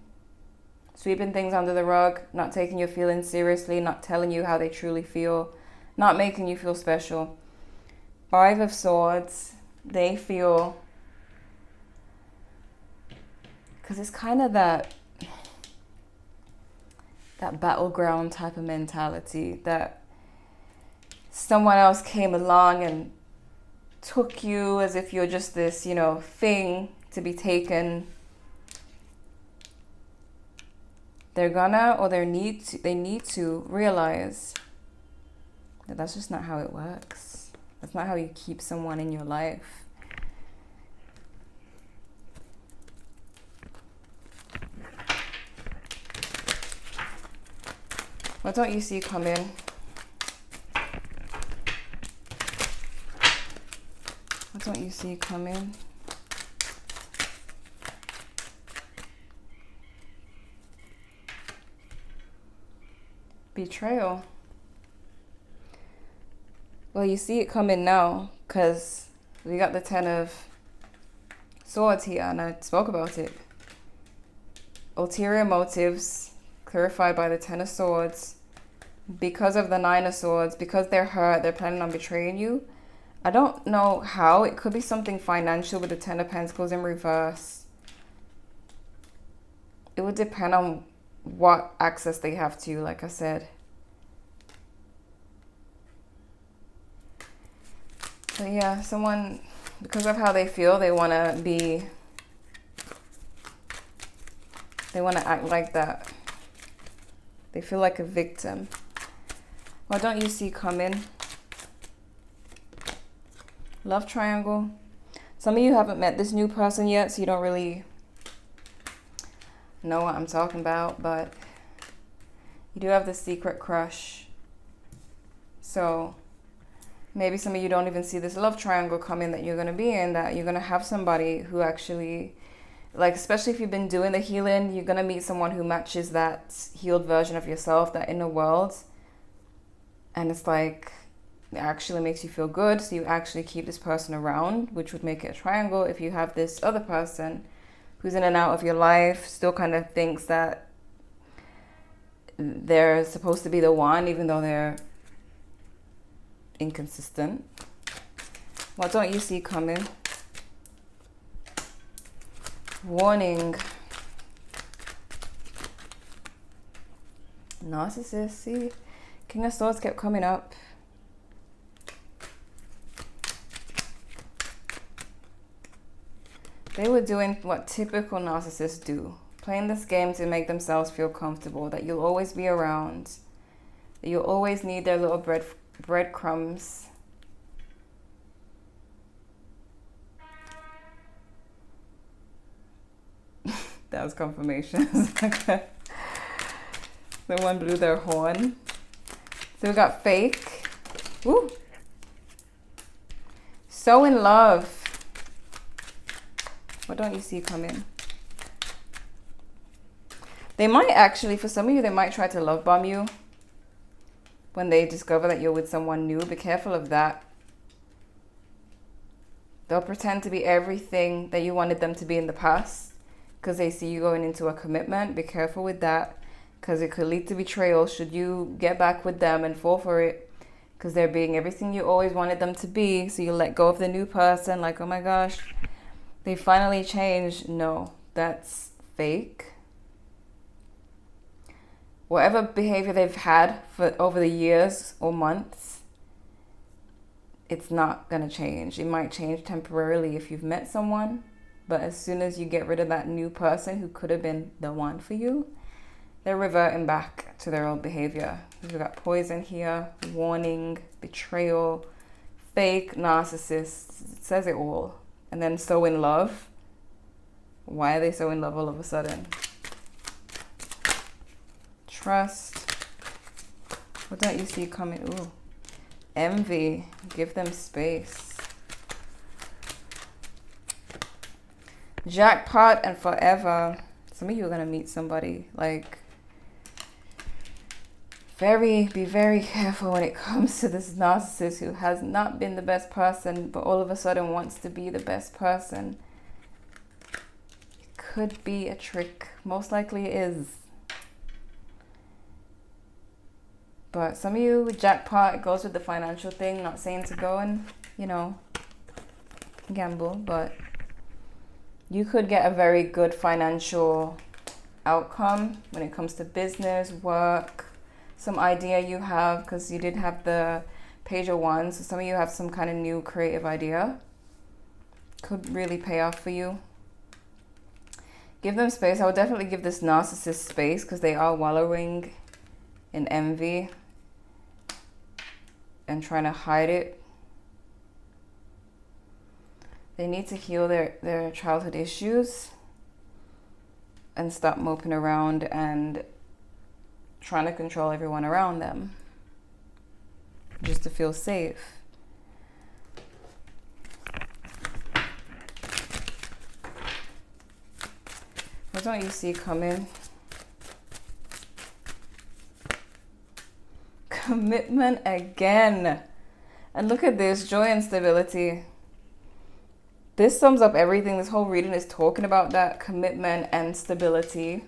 sweeping things under the rug, not taking your feelings seriously, not telling you how they truly feel, not making you feel special. Five of Swords, they feel, because it's kind of that battleground type of mentality, that someone else came along and took you as if you're just this, you know, thing to be taken. They're gonna, or they need to realize that that's just not how it works. That's not how you keep someone in your life. What don't you see coming? What don't you see coming? Betrayal. Well, you see it coming now because we got the Ten of Swords here, and I spoke about it. Ulterior motives clarified by the Ten of Swords. Because of the Nine of Swords, because they're hurt, they're planning on betraying you. I don't know how. It could be something financial with the Ten of Pentacles in reverse. It would depend on what access they have to you, like I said. So yeah, someone, because of how they feel, they want to act like that. They feel like a victim. What don't you see coming? Love triangle. Some of you haven't met this new person yet, so you don't really know what I'm talking about, but you do have the secret crush. So maybe some of you don't even see this love triangle coming that you're going to be in, that you're going to have somebody who actually, like, especially if you've been doing the healing, you're going to meet someone who matches that healed version of yourself, that inner world. And it's like, It actually makes you feel good, so you actually keep this person around, which would make it a triangle. If you have this other person who's in and out of your life, still kind of thinks that they're supposed to be the one, even though they're inconsistent. What don't you see coming? Warning. Narcissist, see? King of Swords kept coming up. They were doing what typical narcissists do. Playing this game to make themselves feel comfortable. That you'll always be around. That you'll always need their little breadcrumbs. That was confirmation. The one blew their horn. So we got fake. Woo. So in love. What don't you see coming? They might actually, for some of you, they might try to love bomb you when they discover that you're with someone new. Be careful of that. They'll pretend to be everything that you wanted them to be in the past because they see you going into a commitment. Be careful with that, because it could lead to betrayal should you get back with them and fall for it, because they're being everything you always wanted them to be. So you let go of the new person, like, oh my gosh, they finally changed. No, that's fake. Whatever behavior they've had for over the years or months, it's not going to change. It might change temporarily if you've met someone, but as soon as you get rid of that new person who could have been the one for you, they're reverting back to their old behavior. We've got poison here, warning, betrayal, fake, narcissist. It says it all. And then so in love. Why are they so in love all of a sudden? Trust. What don't you see coming? Ooh. Envy. Give them space. Jackpot and forever. Some of you are going to meet somebody. Like, be very careful when it comes to this narcissist who has not been the best person, but all of a sudden wants to be the best person. It could be a trick. Most likely it is. But some of you, jackpot, it goes with the financial thing. Not saying to go and, gamble, but you could get a very good financial outcome when it comes to business, work, some idea you have, because you did have the Page of Wands. So some of you have some kind of new creative idea. Could really pay off for you. Give them space. I would definitely give this narcissist space, because they are wallowing in envy and trying to hide it. They need to heal their childhood issues and stop moping around and trying to control everyone around them just to feel safe. What don't you see coming? Commitment again. And look at this, joy and stability. This sums up everything. This whole reading is talking about that commitment and stability.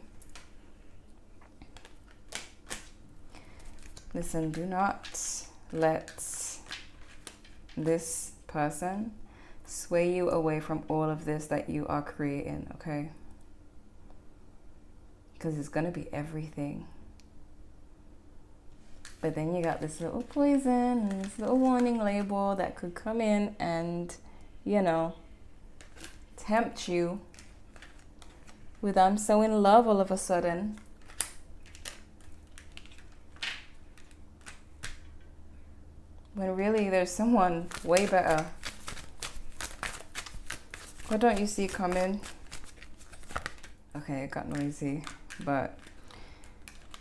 Listen, do not let this person sway you away from all of this that you are creating, okay? Because it's going to be everything. But then you got this little poison and this little warning label that could come in and, tempt you with I'm so in love all of a sudden. When really there's someone way better. What don't you see coming? Okay, it got noisy, but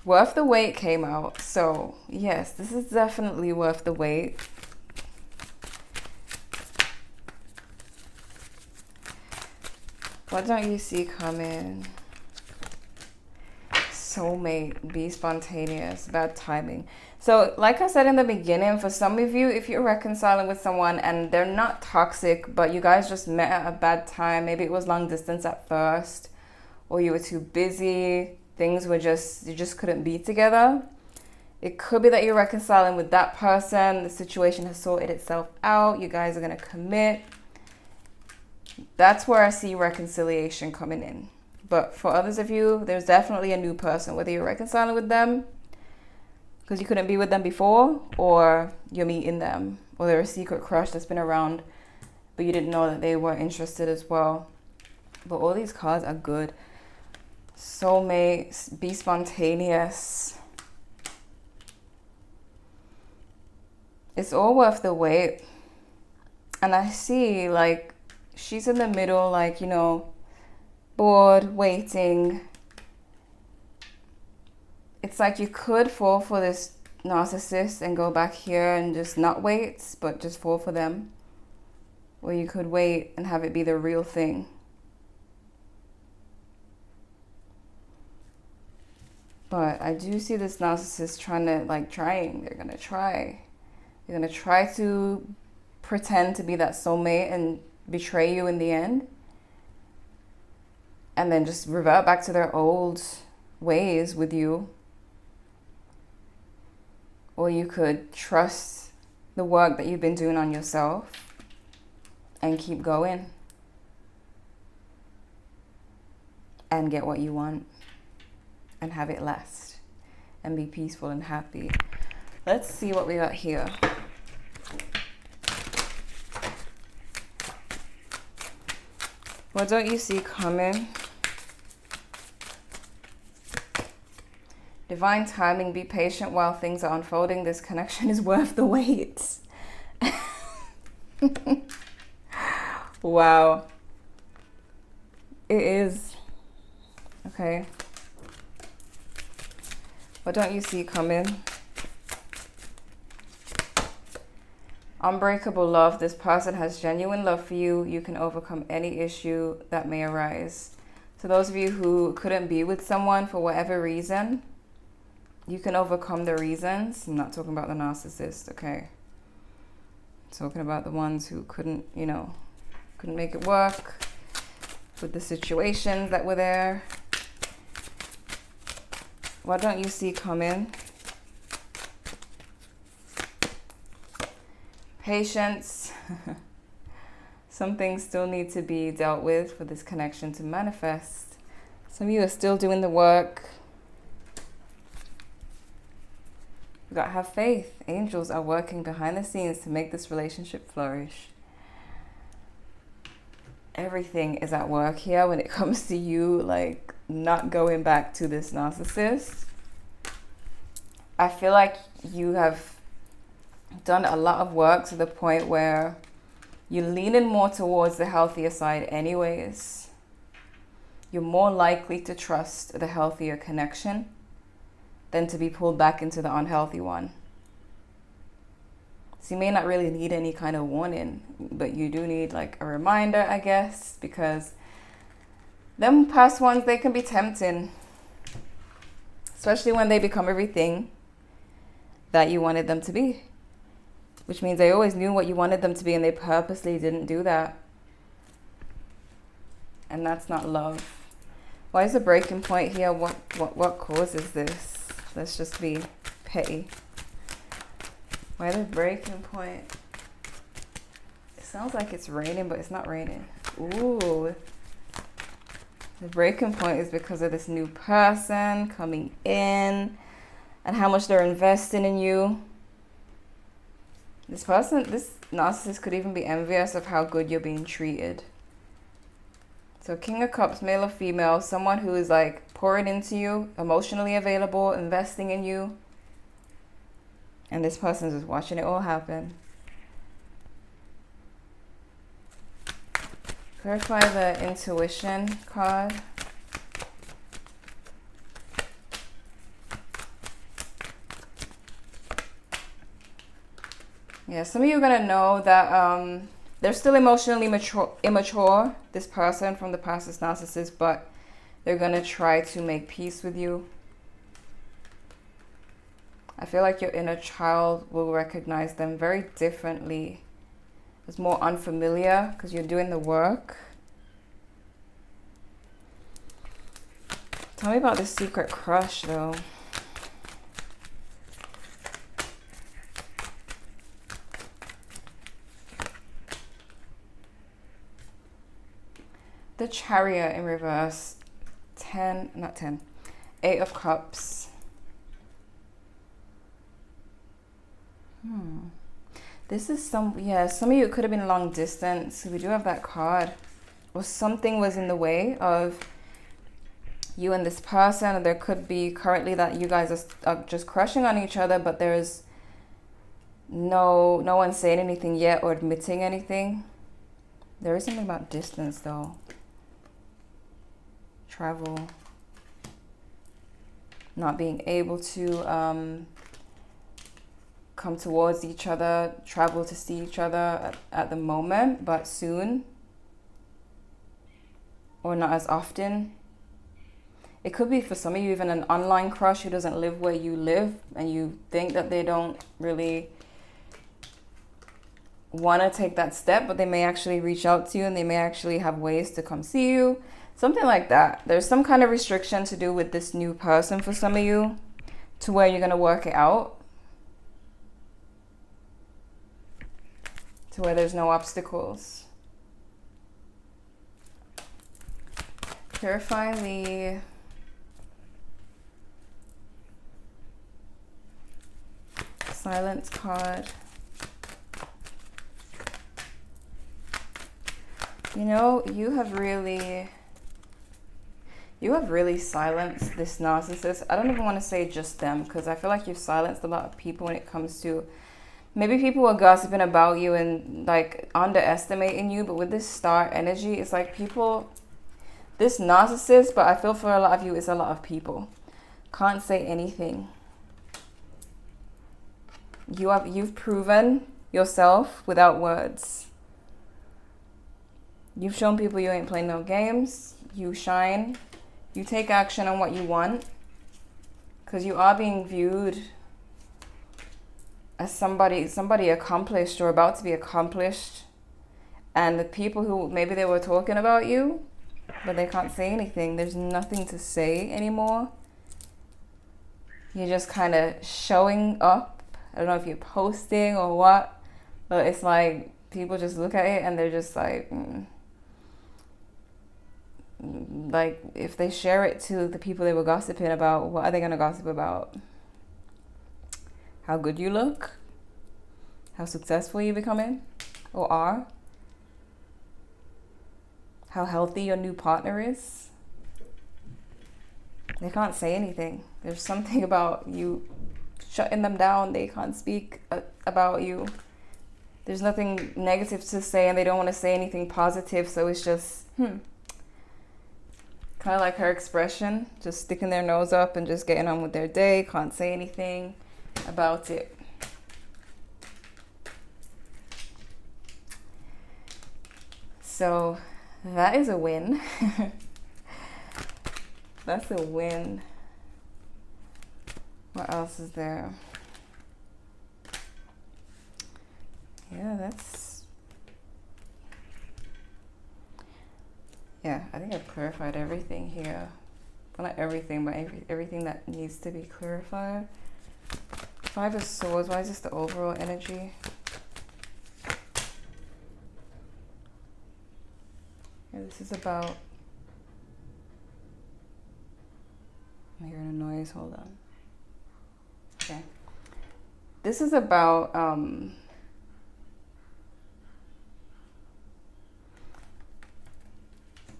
worth the wait came out. So yes, this is definitely worth the wait. What don't you see coming? Soulmate, be spontaneous, bad timing. So, like I said in the beginning, for some of you, if you're reconciling with someone and they're not toxic, but you guys just met at a bad time, maybe it was long distance at first, or you were too busy, things were just, you just couldn't be together. It could be that you're reconciling with that person, the situation has sorted itself out, you guys are going to commit. That's where I see reconciliation coming in. But for others of you, there's definitely a new person, whether you're reconciling with them because you couldn't be with them before, or you're meeting them, or they're a secret crush that's been around, but you didn't know that they were interested as well. But all these cards are good. Soulmates, be spontaneous. It's all worth the wait. And I see, like, she's in the middle, like, you know, bored, waiting. It's like you could fall for this narcissist and go back here and just not wait, but just fall for them. Or you could wait and have it be the real thing. But I do see this narcissist trying. They're going to try. They're going to try to pretend to be that soulmate and betray you in the end. And then just revert back to their old ways with you. Or you could trust the work that you've been doing on yourself and keep going. And get what you want. And have it last. And be peaceful and happy. Let's see what we got here. What don't you see coming? Divine timing, be patient while things are unfolding. This connection is worth the wait. Wow. It is. Okay. What don't you see coming? Unbreakable love. This person has genuine love for you. You can overcome any issue that may arise. So those of you who couldn't be with someone for whatever reason, you can overcome the reasons. I'm not talking about the narcissist, okay? I'm talking about the ones who couldn't make it work with the situations that were there. What don't you see coming? Patience. Some things still need to be dealt with for this connection to manifest. Some of you are still doing the work. You gotta have faith. Angels are working behind the scenes to make this relationship flourish. Everything is at work here when it comes to you, like, not going back to this narcissist. I feel like you have done a lot of work to the point where you're leaning more towards the healthier side anyways. You're more likely to trust the healthier connection than to be pulled back into the unhealthy one. So you may not really need any kind of warning, but you do need like a reminder, I guess, because them past ones, they can be tempting, especially when they become everything that you wanted them to be, which means they always knew what you wanted them to be and they purposely didn't do that. And that's not love. Why is the breaking point here? What causes this? Let's just be petty. Why the breaking point? It sounds like it's raining, but it's not raining. Ooh. The breaking point is because of this new person coming in and how much they're investing in you. This narcissist could even be envious of how good you're being treated. So King of Cups, male or female, someone who is like pouring into you, emotionally available, investing in you. And this person's just watching it all happen. Clarify the intuition card. Yeah, some of you are going to know that they're still emotionally immature, this person from the past, this narcissist, but they're going to try to make peace with you. I feel like your inner child will recognize them very differently. It's more unfamiliar because you're doing the work. Tell me about this secret crush though. The Chariot in reverse. 8 of Cups. This is some of you, it could have been long distance. We do have that card. Or something was in the way of you and this person. Or there could be currently that you guys are just crushing on each other, but there's no one saying anything yet or admitting anything. There is something about distance though. Travel. Not being able to come towards each other, travel to see each other at the moment, but soon. Or not as often. It could be for some of you even an online crush who doesn't live where you live and you think that they don't really want to take that step, but they may actually reach out to you and they may actually have ways to come see you. Something like that. There's some kind of restriction to do with this new person for some of you to where you're going to work it out. To where there's no obstacles. Clarify the silence card. You know, you have really silenced this narcissist. I don't even want to say just them, because I feel like you've silenced a lot of people when it comes to maybe people are gossiping about you and like underestimating you. But with this star energy, it's like people, this narcissist, but I feel for a lot of you, it's a lot of people. Can't say anything. You've proven yourself without words. You've shown people you ain't playing no games. You shine. You take action on what you want. Because you are being viewed as somebody accomplished or about to be accomplished. And the people who maybe they were talking about you, but they can't say anything. There's nothing to say anymore. You're just kind of showing up. I don't know if you're posting or what, but it's like people just look at it and they're just like, like if they share it to the people they were gossiping about, what are they going to gossip about? How good you look? How successful you're becoming or are? How healthy your new partner is? They can't say anything. There's something about you shutting them down. They can't speak about you. There's nothing negative to say and they don't want to say anything positive. So it's just, kind of like her expression, just sticking their nose up and just getting on with their day. Can't say anything about it. So that is a win. That's a win. What else is there? Yeah, I think I've clarified everything here. Well, not everything, but everything that needs to be clarified. 5 of Swords, why is this the overall energy? Yeah, this is about... I'm hearing a noise, hold on. Okay. This is about...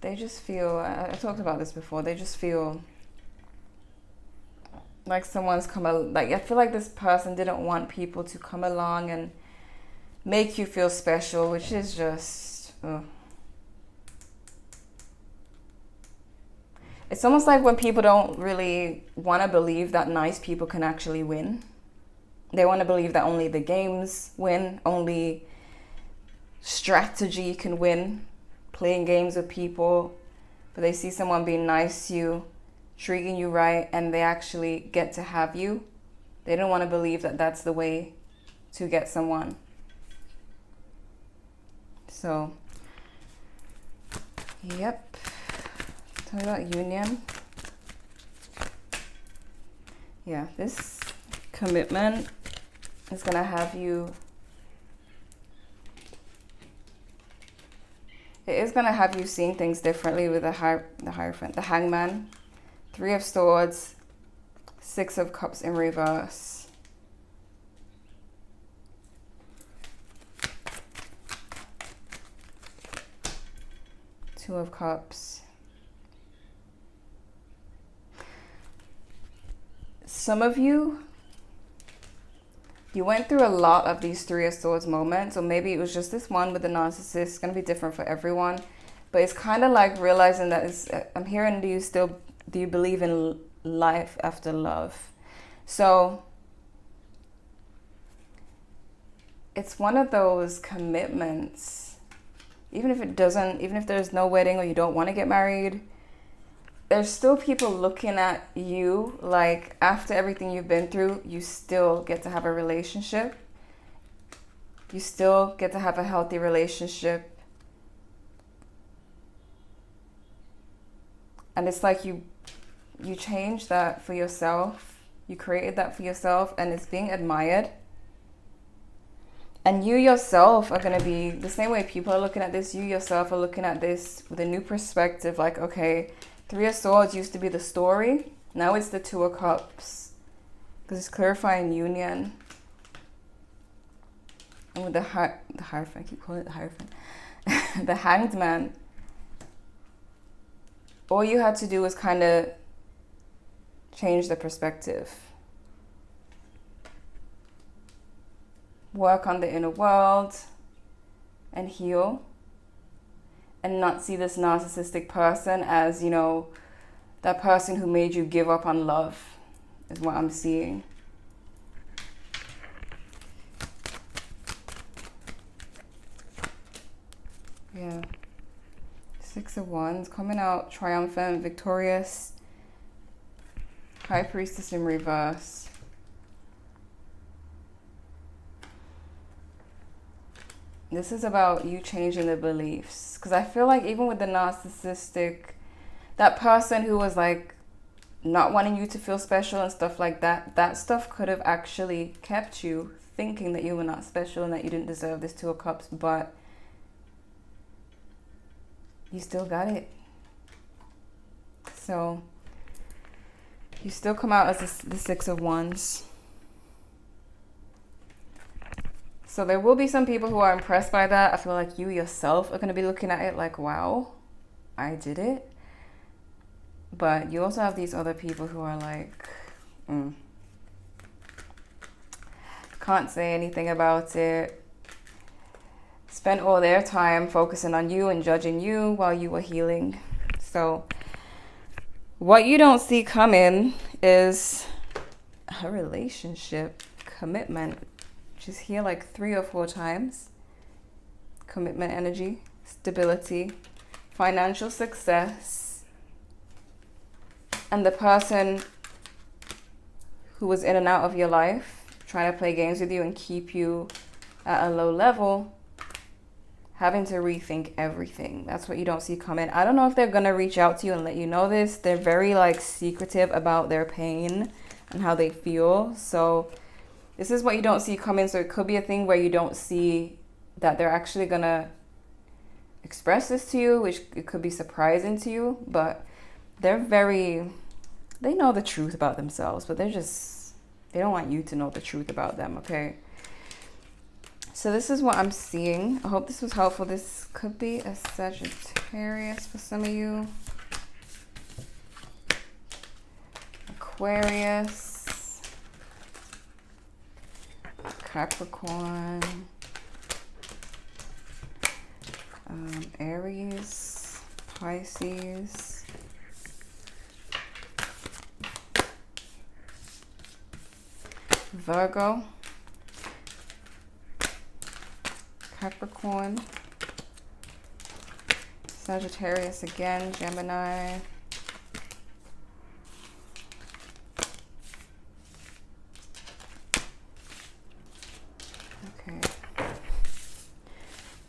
they just feel, I talked about this before, they just feel like someone's I feel like this person didn't want people to come along and make you feel special, which is just, It's almost like when people don't really want to believe that nice people can actually win. They want to believe that only the games win, only strategy can win. Playing games with people, but they see someone being nice to you, treating you right, and they actually get to have you. They don't want to believe that that's the way to get someone. So, yep. Tell me about union. Yeah, this commitment is going to have you... It is going to have you seeing things differently with the Hierophant, the Hangman, 3 of Swords, 6 of Cups in reverse. Two of Cups. Some of you went through a lot of these 3 of Swords moments, or maybe it was just this one with the narcissist. It's going to be different for everyone, but it's kind of like realizing that I'm hearing, do you believe in life after love? So it's one of those commitments, even if there's no wedding or you don't want to get married, there's still people looking at you like after everything you've been through, you still get to have a relationship. You still get to have a healthy relationship. And it's like you changed that for yourself. You created that for yourself, and it's being admired. And you yourself are going to be the same way people are looking at this. You yourself are looking at this with a new perspective. Like, okay, 3 of Swords used to be the story. Now it's the 2 of Cups. Because it's clarifying union. And with the Hierophant, I keep calling it the Hierophant. The Hanged Man. All you had to do was kind of change the perspective. Work on the inner world and heal. And not see this narcissistic person as, you know, that person who made you give up on love, is what I'm seeing. Yeah. 6 of Wands, coming out triumphant, victorious. High Priestess in reverse. This is about you changing the beliefs. Because I feel like even with the narcissistic, that person who was like not wanting you to feel special and stuff like that, that stuff could have actually kept you thinking that you were not special and that you didn't deserve this 2 of Cups, but you still got it. So you still come out as the 6 of Wands. So there will be some people who are impressed by that. I feel like you yourself are going to be looking at it like, wow, I did it. But you also have these other people who are like, can't say anything about it. Spent all their time focusing on you and judging you while you were healing. So what you don't see coming is a relationship, commitment. Just here like 3 or 4 times. Commitment energy, stability, financial success. And the person who was in and out of your life, trying to play games with you and keep you at a low level, having to rethink everything. That's what you don't see coming. I don't know if they're going to reach out to you and let you know this. They're very like secretive about their pain and how they feel. So this is what you don't see coming. So it could be a thing where you don't see that they're actually going to express this to you, which it could be surprising to you. But they know the truth about themselves, but they don't want you to know the truth about them, okay? So this is what I'm seeing. I hope this was helpful. This could be a Sagittarius for some of you. Aquarius. Capricorn, Aries, Pisces, Virgo, Capricorn, Sagittarius again, Gemini,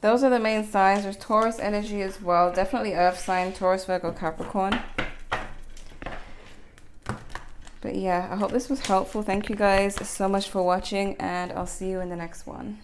those are the main signs. There's Taurus energy as well. Definitely earth sign, Taurus, Virgo, Capricorn. But yeah, I hope this was helpful. Thank you guys so much for watching, and I'll see you in the next one.